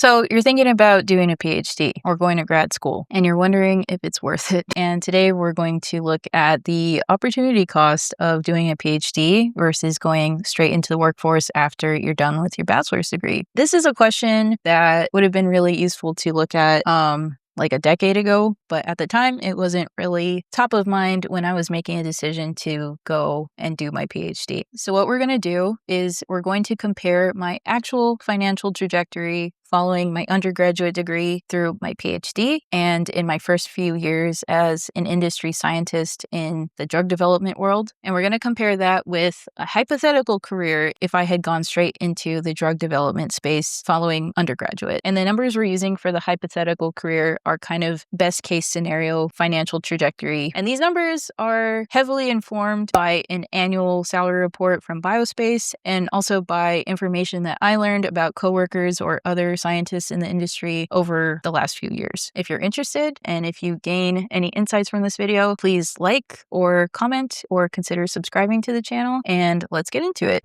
So you're thinking about doing a PhD or going to grad school, and you're wondering if it's worth it. And today we're going to look at the opportunity cost of doing a PhD versus going straight into the workforce after you're done with your bachelor's degree. This is a question that would have been really useful to look at like a decade ago, but at the time it wasn't really top of mind when I was making a decision to go and do my PhD. So what we're going to do is we're going to compare my actual financial trajectory following my undergraduate degree through my PhD and in my first few years as an industry scientist in the drug development world. And we're going to compare that with a hypothetical career if I had gone straight into the drug development space following undergraduate. And the numbers we're using for the hypothetical career are kind of best case scenario financial trajectory. And these numbers are heavily informed by an annual salary report from Biospace and also by information that I learned about coworkers or other scientists in the industry over the last few years. If you're interested and if you gain any insights from this video, please like or comment or consider subscribing to the channel, and let's get into it.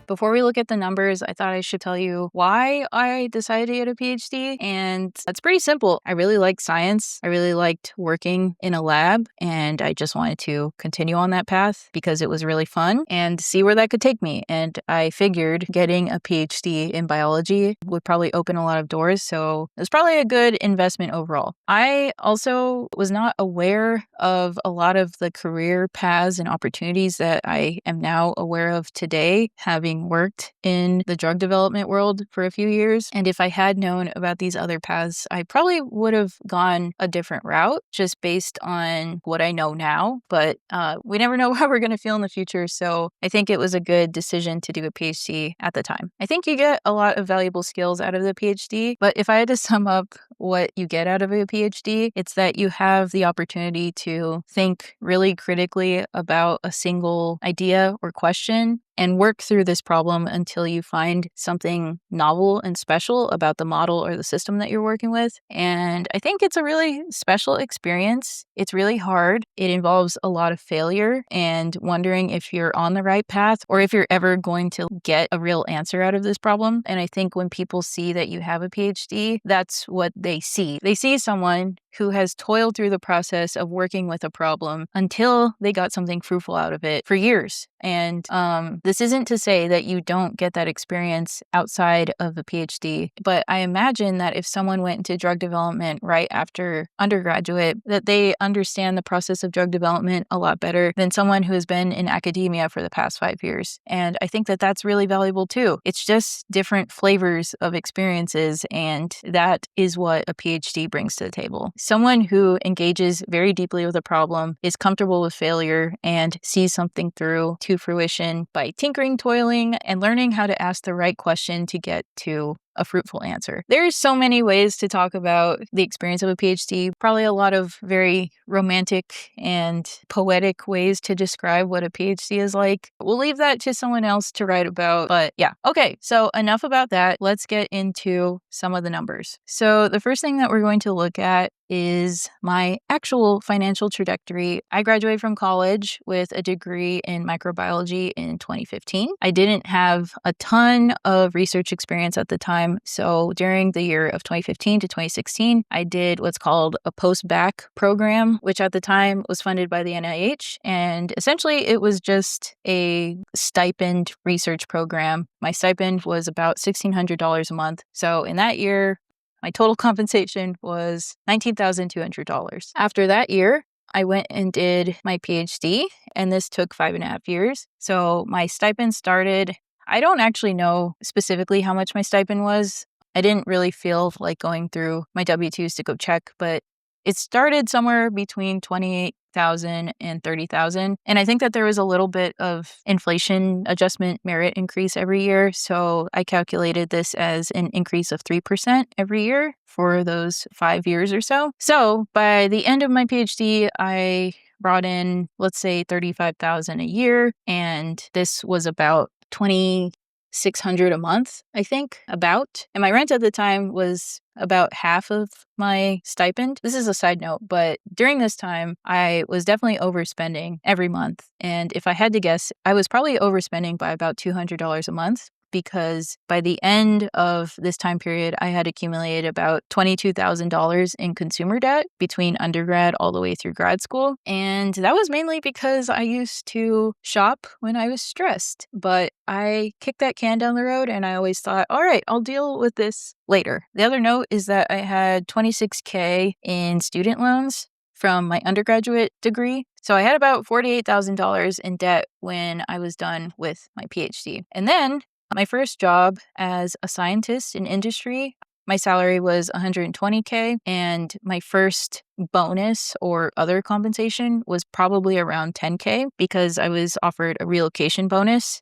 Before we look at the numbers, I thought I should tell you why I decided to get a PhD. And that's pretty simple. I really liked science. I really liked working in a lab, and I just wanted to continue on that path because it was really fun and see where that could take me. And I figured getting a PhD in biology would probably open a lot of doors. So it was probably a good investment overall. I also was not aware of a lot of the career paths and opportunities that I am now aware of today, having worked in the drug development world for a few years. And if I had known about these other paths, I probably would have gone a different route just based on what I know now. But we never know how we're going to feel in the future. So I think it was a good decision to do a PhD at the time. I think you get a lot of valuable skills out of the PhD. But if I had to sum up what you get out of a PhD, it's that you have the opportunity to think really critically about a single idea or question and work through this problem until you find something novel and special about the model or the system that you're working with. And I think it's a really special experience. It's really hard. It involves a lot of failure and wondering if you're on the right path or if you're ever going to get a real answer out of this problem. And I think when people see that you have a PhD, that's what they see. They see someone who has toiled through the process of working with a problem until they got something fruitful out of it for years. And this isn't to say that you don't get that experience outside of a PhD, but I imagine that if someone went into drug development right after undergraduate, that they understand the process of drug development a lot better than someone who has been in academia for the past 5 years. And I think that that's really valuable too. It's just different flavors of experiences, and that is what a PhD brings to the table. Someone who engages very deeply with a problem, is comfortable with failure, and sees something through to fruition by tinkering, toiling, and learning how to ask the right question to get to a fruitful answer. There's so many ways to talk about the experience of a PhD, probably a lot of very romantic and poetic ways to describe what a PhD is like. We'll leave that to someone else to write about, but yeah. Okay, so enough about that. Let's get into some of the numbers. So the first thing that we're going to look at is my actual financial trajectory. I graduated from college with a degree in microbiology in 2015. I didn't have a ton of research experience at the time. So during the year of 2015 to 2016, I did what's called a post-bac program, which at the time was funded by the NIH. And essentially it was just a stipend research program. My stipend was about $1,600 a month. So in that year, my total compensation was $19,200. After that year, I went and did my PhD, and this took 5.5 years. So my stipend started, I don't actually know specifically how much my stipend was. I didn't really feel like going through my W-2s to go check, but it started somewhere between $28,000 and $30,000. And I think that there was a little bit of inflation adjustment merit increase every year. So I calculated this as an increase of 3% every year for those 5 years or so. So by the end of my PhD, I brought in, let's say, $35,000 a year. And this was about $2,600 a month, I think, about. And my rent at the time was about half of my stipend. This is a side note, but during this time, I was definitely overspending every month. And if I had to guess, I was probably overspending by about $200 a month because by the end of this time period, I had accumulated about $22,000 in consumer debt between undergrad all the way through grad school. And that was mainly because I used to shop when I was stressed. But I kicked that can down the road and I always thought, all right, I'll deal with this later. The other note is that I had $26K in student loans from my undergraduate degree. So I had about $48,000 in debt when I was done with my PhD. And then my first job as a scientist in industry, my salary was $120K, and my first bonus or other compensation was probably around $10K because I was offered a relocation bonus.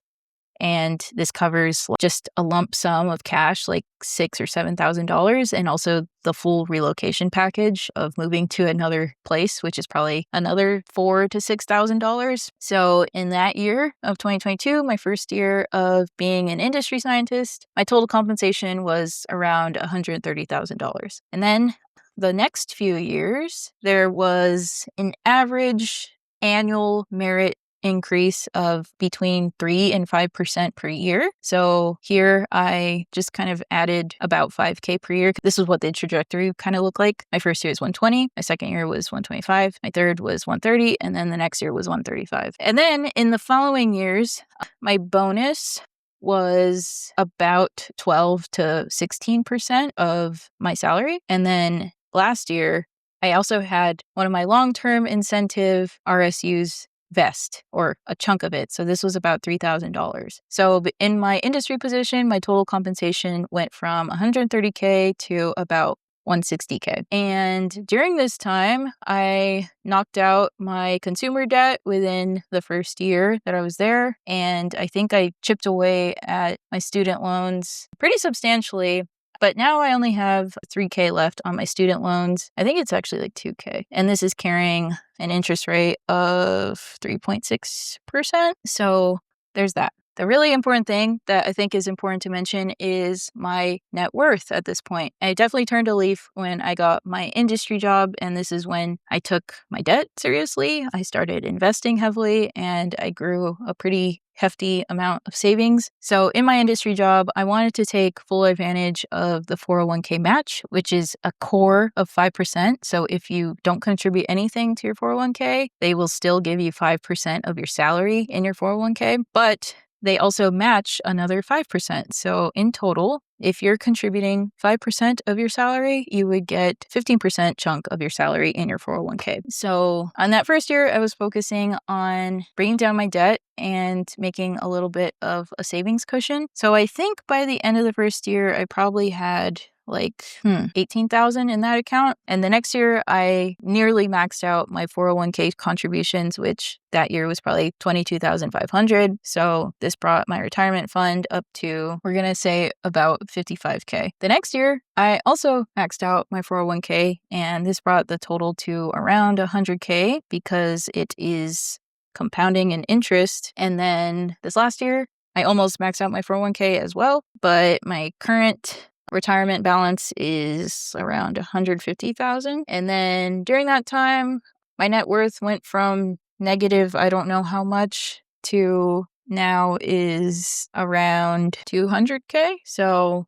And this covers just a lump sum of cash, like $6,000 or $7,000, and also the full relocation package of moving to another place, which is probably another $4,000 to $6,000. So in that year of 2022, my first year of being an industry scientist, my total compensation was around $130,000. And then the next few years, there was an average annual merit increase of between 3 and 5% per year. So here I just kind of added about 5K per year. This is what the trajectory kind of looked like. My first year was 120, my second year was 125, my third was 130, and then the next year was 135. And then in the following years, my bonus was about 12 to 16% of my salary. And then last year, I also had one of my long-term incentive RSUs vest, or a chunk of it. So this was about $3,000. So in my industry position, my total compensation went from 130K to about 160K. And during this time, I knocked out my consumer debt within the first year that I was there. And I think I chipped away at my student loans pretty substantially. But now I only have $3K left on my student loans. I think it's actually like $2K. And this is carrying an interest rate of 3.6%. So there's that. The really important thing that I think is important to mention is my net worth at this point. I definitely turned a leaf when I got my industry job, and this is when I took my debt seriously. I started investing heavily, and I grew a pretty hefty amount of savings. So in my industry job, I wanted to take full advantage of the 401k match, which is a core of 5%. So if you don't contribute anything to your 401k, they will still give you 5% of your salary in your 401k. But they also match another 5%. So in total, if you're contributing 5% of your salary, you would get 15% chunk of your salary in your 401k. So on that first year, I was focusing on bringing down my debt and making a little bit of a savings cushion. So I think by the end of the first year, I probably had like 18,000 in that account. And the next year I nearly maxed out my 401k contributions, which that year was probably 22,500. So this brought my retirement fund up to, we're going to say, about 55K. The next year I also maxed out my 401k, and this brought the total to around 100K because it is compounding in interest. And then this last year I almost maxed out my 401k as well, but my current retirement balance is around 150,000. And then during that time, my net worth went from negative, I don't know how much, to now is around 200K. So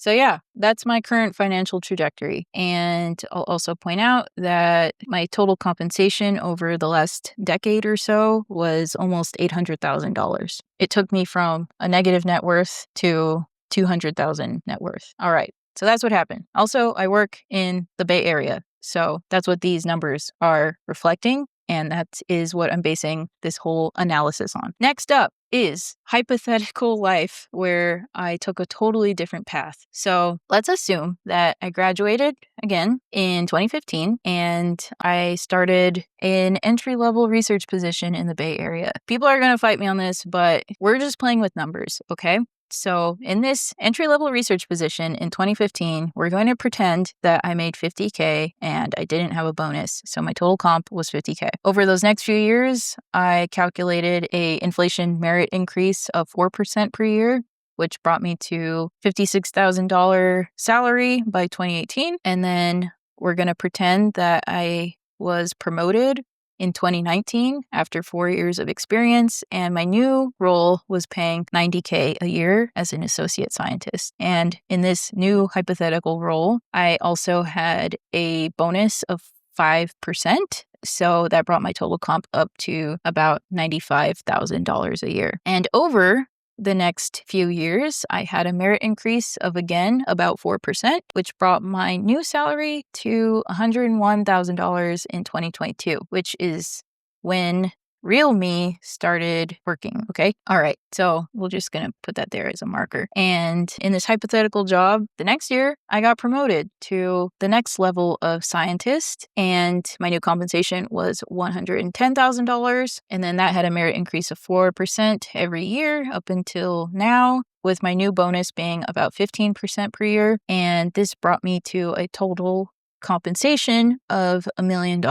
yeah, that's my current financial trajectory. And I'll also point out that my total compensation over the last decade or so was almost $800,000. It took me from a negative net worth to 200,000 net worth. All right. So that's what happened. Also, I work in the Bay Area. So that's what these numbers are reflecting. And that is what I'm basing this whole analysis on. Next up is hypothetical life, where I took a totally different path. So let's assume that I graduated again in 2015 and I started an entry-level research position in the Bay Area. People are going to fight me on this, but we're just playing with numbers, okay? So in this entry-level research position in 2015, we're going to pretend that I made 50K and I didn't have a bonus. So my total comp was 50K. Over those next few years, I calculated a inflation merit increase of 4% per year, which brought me to $56,000 salary by 2018. And then we're going to pretend that I was promoted in 2019 after 4 years of experience, and my new role was paying $90K a year as an associate scientist. And in this new hypothetical role, I also had a bonus of 5%. So that brought my total comp up to about $95,000 a year. And over the next few years, I had a merit increase of, again, about 4%, which brought my new salary to $101,000 in 2022, which is when real me started working. Okay. All right. So we're just going to put that there as a marker. And in this hypothetical job, the next year I got promoted to the next level of scientist, and my new compensation was $110,000. And then that had a merit increase of 4% every year up until now, with my new bonus being about 15% per year. And this brought me to a total compensation of $1 million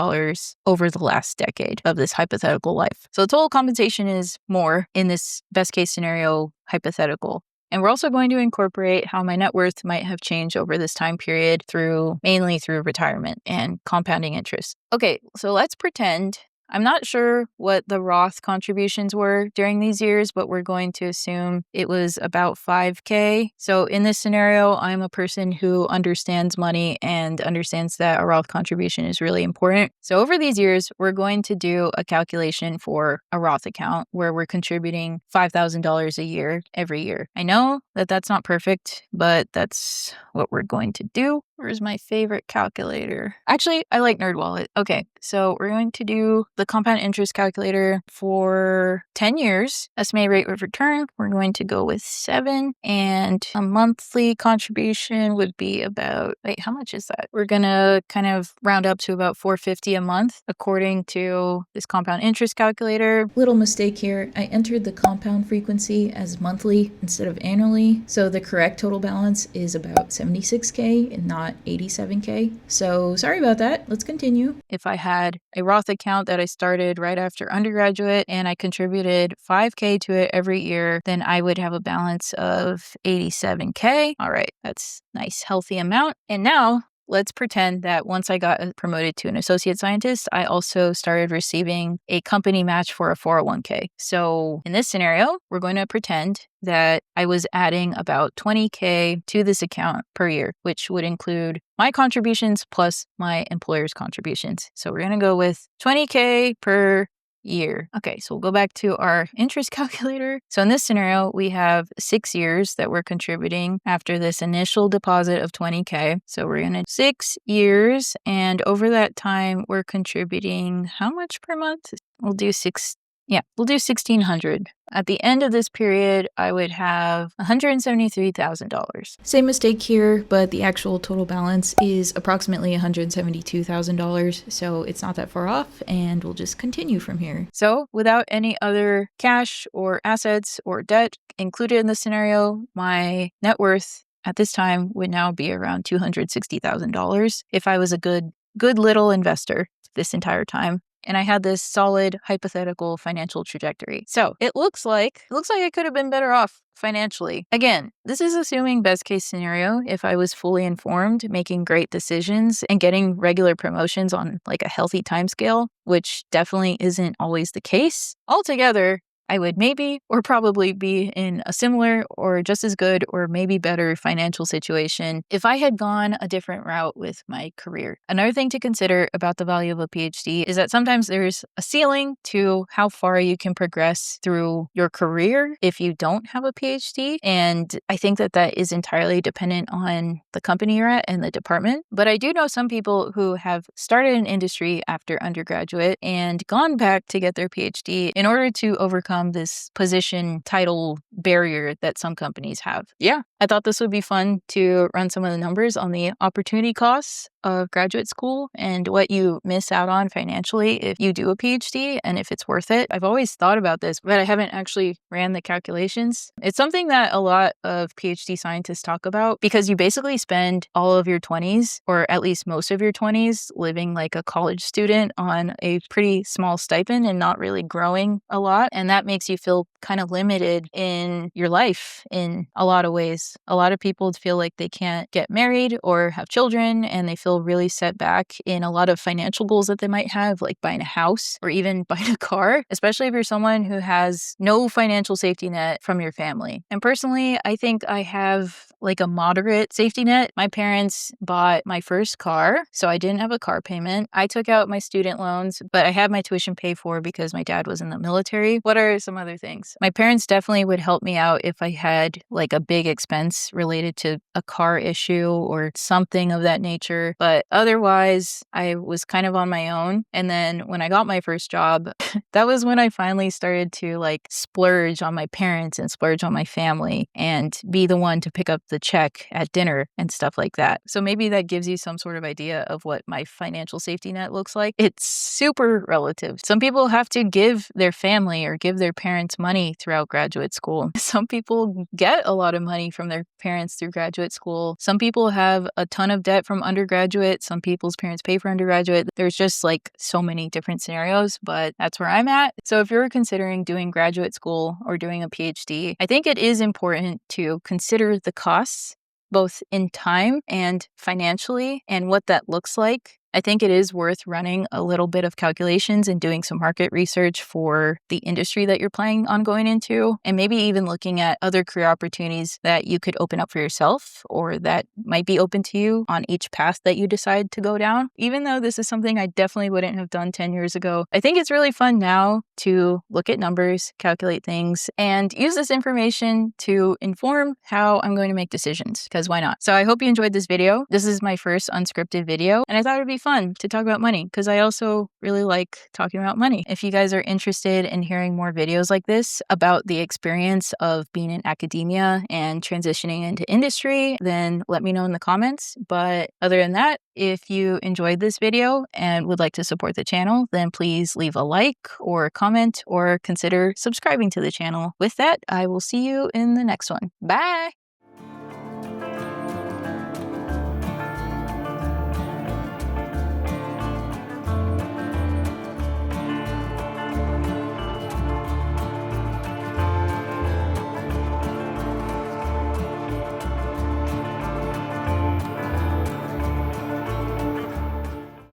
over the last decade of this hypothetical life. So the total compensation is more in this best case scenario hypothetical. And we're also going to incorporate how my net worth might have changed over this time period mainly through retirement and compounding interest. Okay, so let's pretend. I'm not sure what the Roth contributions were during these years, but we're going to assume it was about $5K. So in this scenario, I'm a person who understands money and understands that a Roth contribution is really important. So over these years, we're going to do a calculation for a Roth account where we're contributing $5,000 a year every year. I know that that's not perfect, but that's what we're going to do. Where's my favorite calculator? Actually, I like NerdWallet. Okay, so we're going to do the compound interest calculator for 10 years. Estimated rate of return, we're going to go with 7. And a monthly contribution would be about, wait, how much is that? We're going to kind of round up to about $450 a month according to this compound interest calculator. Little mistake here. I entered the compound frequency as monthly instead of annually. So the correct total balance is about $76K and not $87K. So sorry about that. Let's continue. If I had a Roth account that I started right after undergraduate and I contributed $5K to it every year, then I would have a balance of $87K. All right, that's a nice healthy amount. And now let's pretend that once I got promoted to an associate scientist, I also started receiving a company match for a 401k. So in this scenario, we're going to pretend that I was adding about $20K to this account per year, which would include my contributions plus my employer's contributions. So we're going to go with $20K per year. Okay, so we'll go back to our interest calculator. So in this scenario, we have 6 years that we're contributing after this initial deposit of $20K. So we're going to 6 years, and over that time, we're contributing how much per month? We'll do $1,600. At the end of this period, I would have $173,000. Same mistake here, but the actual total balance is approximately $172,000, so it's not that far off, and we'll just continue from here. So without any other cash or assets or debt included in the scenario, my net worth at this time would now be around $260,000 if I was a good little investor this entire time. And I had this solid hypothetical financial trajectory. So it looks like I could have been better off financially. Again, this is assuming best case scenario if I was fully informed, making great decisions and getting regular promotions on like a healthy timescale, which definitely isn't always the case. Altogether, I would maybe or probably be in a similar or just as good or maybe better financial situation if I had gone a different route with my career. Another thing to consider about the value of a PhD is that sometimes there's a ceiling to how far you can progress through your career if you don't have a PhD. And I think that is entirely dependent on the company you're at and the department. But I do know some people who have started an industry after undergraduate and gone back to get their PhD in order to overcome this position title barrier that some companies have. Yeah, I thought this would be fun to run some of the numbers on the opportunity costs of graduate school and what you miss out on financially if you do a PhD and if it's worth it. I've always thought about this, but I haven't actually ran the calculations. It's something that a lot of PhD scientists talk about because you basically spend all of your 20s, or at least most of your 20s, living like a college student on a pretty small stipend and not really growing a lot. And that makes you feel kind of limited in your life in a lot of ways. A lot of people feel like they can't get married or have children, and they feel feel really set back in a lot of financial goals that they might have, like buying a house or even buying a car, especially if you're someone who has no financial safety net from your family. And personally, I think I have like a moderate safety net. My parents bought my first car, so I didn't have a car payment. I took out my student loans, but I had my tuition paid for because my dad was in the military. What are some other things? My parents definitely would help me out if I had like a big expense related to a car issue or something of that nature. But otherwise, I was kind of on my own. And then when I got my first job, that was when I finally started to like splurge on my parents and splurge on my family and be the one to pick up the check at dinner and stuff like that. So maybe that gives you some sort of idea of what my financial safety net looks like. It's super relative. Some people have to give their family or give their parents money throughout graduate school. Some people get a lot of money from their parents through graduate school. Some people have a ton of debt from undergraduate. Some people's parents pay for undergraduate. There's just like so many different scenarios, but that's where I'm at. So if you're considering doing graduate school or doing a PhD, I think it is important to consider the costs, both in time and financially, and what that looks like. I think it is worth running a little bit of calculations and doing some market research for the industry that you're planning on going into, and maybe even looking at other career opportunities that you could open up for yourself or that might be open to you on each path that you decide to go down. Even though this is something I definitely wouldn't have done 10 years ago, I think it's really fun now to look at numbers, calculate things, and use this information to inform how I'm going to make decisions, because why not? So I hope you enjoyed this video. This is my first unscripted video, and I thought it'd be fun to talk about money because I also really like talking about money. If you guys are interested in hearing more videos like this about the experience of being in academia and transitioning into industry, then let me know in the comments. But other than that, if you enjoyed this video and would like to support the channel, then please leave a like or a comment or consider subscribing to the channel. With that, I will see you in the next one. Bye!